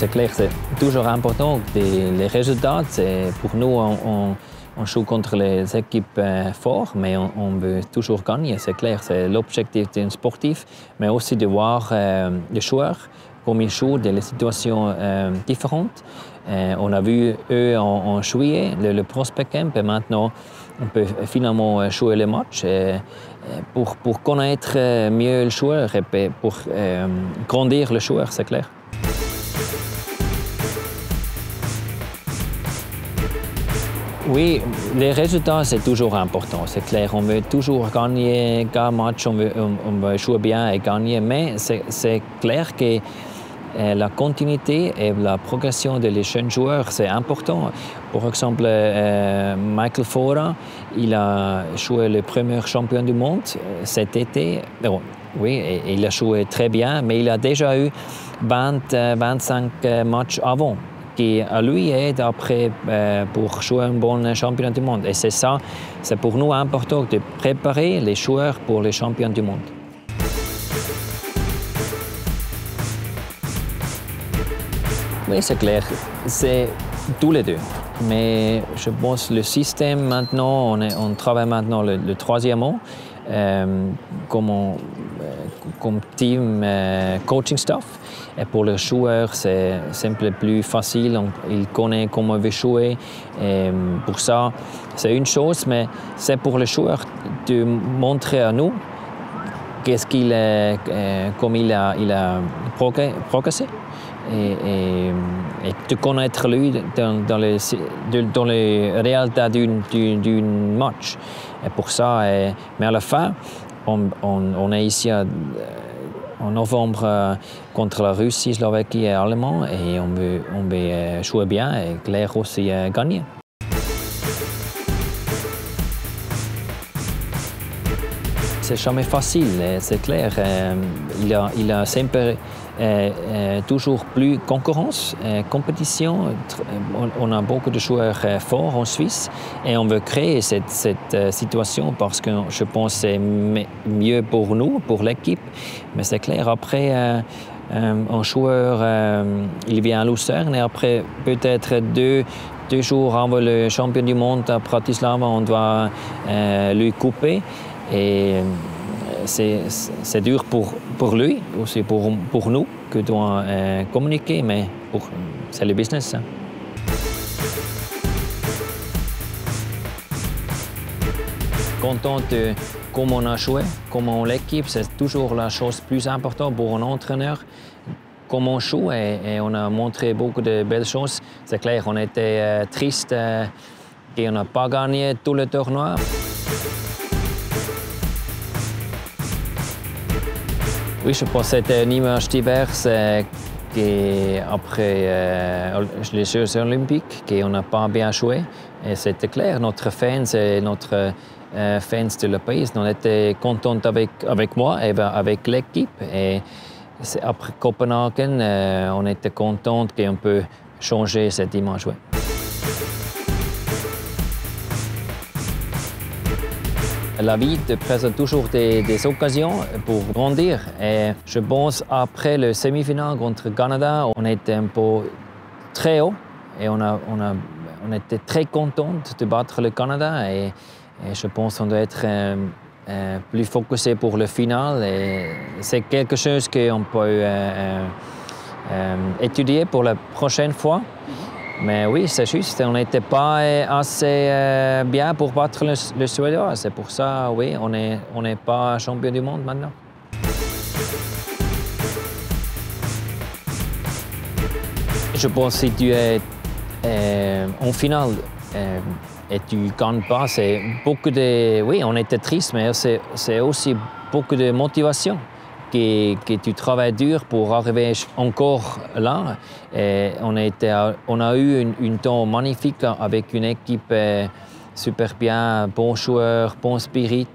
C'est clair, c'est toujours important. Les résultats, pour nous, on joue contre les équipes fortes, mais on veut toujours gagner, c'est clair. C'est l'objectif d'un sportif, mais aussi de voir les joueurs, comme ils jouent dans des situations différentes. On a vu eux en juillet, le Prospect Camp, et maintenant on peut finalement jouer le match pour connaître mieux le joueur et pour grandir le joueur, c'est clair. Oui, les résultats, c'est toujours important, c'est clair. On veut toujours gagner un match, on veut jouer bien et gagner, mais c'est clair que la continuité et la progression des jeunes joueurs, c'est important. Par exemple, Michael Fora, il a joué le premier champion du monde cet été. Oui, il a joué très bien, mais il a déjà eu 25 matchs avant, qui à lui aide après pour jouer un bon championnat du monde. Et c'est ça, c'est pour nous important de préparer les joueurs pour les champions du monde. Oui, c'est clair, c'est tous les deux. Mais je pense que le système maintenant, on travaille maintenant le troisième an comme team coaching staff. Et pour les joueurs, c'est simple plus facile. Ils connaissent comment on veut jouer. Et pour ça, c'est une chose, mais c'est pour les joueurs de montrer à nous comme il a progressé. Et de connaître lui dans les réalités d'un match. Et pour ça, mais à la fin, on est ici en novembre contre la Russie, Slovaquie et Allemagne et on veut jouer bien et Claire aussi gagner. C'est jamais facile, c'est clair. Il a sempre toujours plus concurrence, compétition. On a beaucoup de joueurs forts en Suisse et on veut créer cette situation parce que je pense que c'est mieux pour nous, pour l'équipe. Mais c'est clair, après, un joueur, il vient à Lucerne et après peut-être deux jours avant le champion du monde à Bratislava, on doit lui couper. Et c'est dur pour lui, aussi pour nous, que doit communiquer, mais c'est le business. Hein. Content de comment on a joué, comment l'équipe, c'est toujours la chose plus importante pour un entraîneur. Comment on joue et on a montré beaucoup de belles choses. C'est clair, on était triste qu'on n'a pas gagné tout le tournoi. Oui, je pense que c'était une image diverse après les Jeux olympiques, qu'on n'a pas bien joué. Et c'était clair, notre fans et notre fans de le pays, on était contents avec moi et avec l'équipe. Et après Copenhague, on était contents qu'on peut changer cette image. Ouais. La vie te présente toujours des occasions pour grandir. Et je pense après le semi-finale contre le Canada, on était un peu très haut et on était très contents de battre le Canada. Et je pense qu'on doit être plus focusé pour le final. C'est quelque chose qu'on peut étudier pour la prochaine fois. Mais oui, c'est juste, on n'était pas assez bien pour battre le Suédois. C'est pour ça, oui, on n'est pas champion du monde maintenant. Je pense que si tu es en finale et tu ne gagnes pas, c'est beaucoup de... Oui, on était triste, mais c'est aussi beaucoup de motivation. Que tu travailles dur pour arriver encore là. Et on a eu un temps magnifique avec une équipe super bien, bon joueur, bon spirit.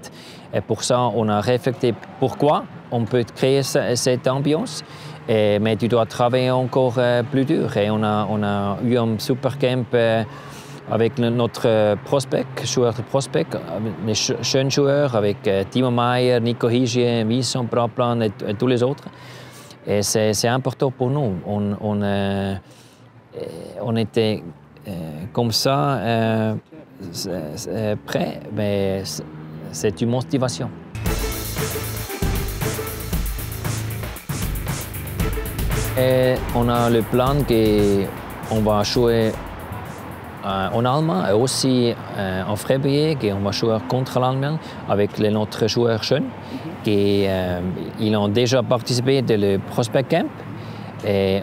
Et pour ça, on a réfléchi pourquoi on peut créer cette ambiance. Mais tu dois travailler encore plus dur. Et on a eu un super camp avec notre joueur de prospect, les jeunes joueurs, avec Timo Meier, Nico Hischier, Vincent Praplan et tous les autres. Et c'est important pour nous. On était comme ça, prêts, mais c'est une motivation. Et on a le plan qu'on va jouer en Allemagne et aussi en février, qu'on va jouer contre l'Allemagne avec les autres joueurs jeunes. Ils ont déjà participé dans le Prospect Camp. Et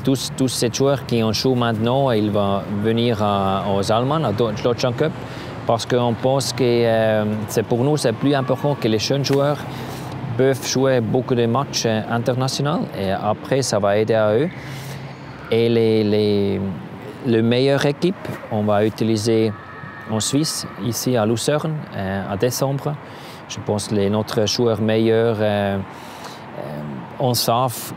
tous ces joueurs qui ont joué maintenant, ils vont venir aux Allemands, à Deutschland Cup, parce qu'on pense que pour nous, c'est plus important que les jeunes joueurs peuvent jouer beaucoup de matchs internationaux et après, ça va aider à eux. Et la meilleure équipe, on va utiliser en Suisse, ici à Lucerne, en décembre. Je pense que notre joueur meilleur, on savent,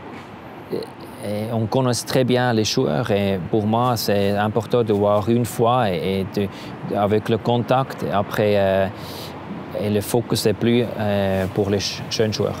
et on connaît très bien les joueurs. Et pour moi, c'est important de voir une fois avec le contact. Et après, et le focus est plus pour les jeunes joueurs.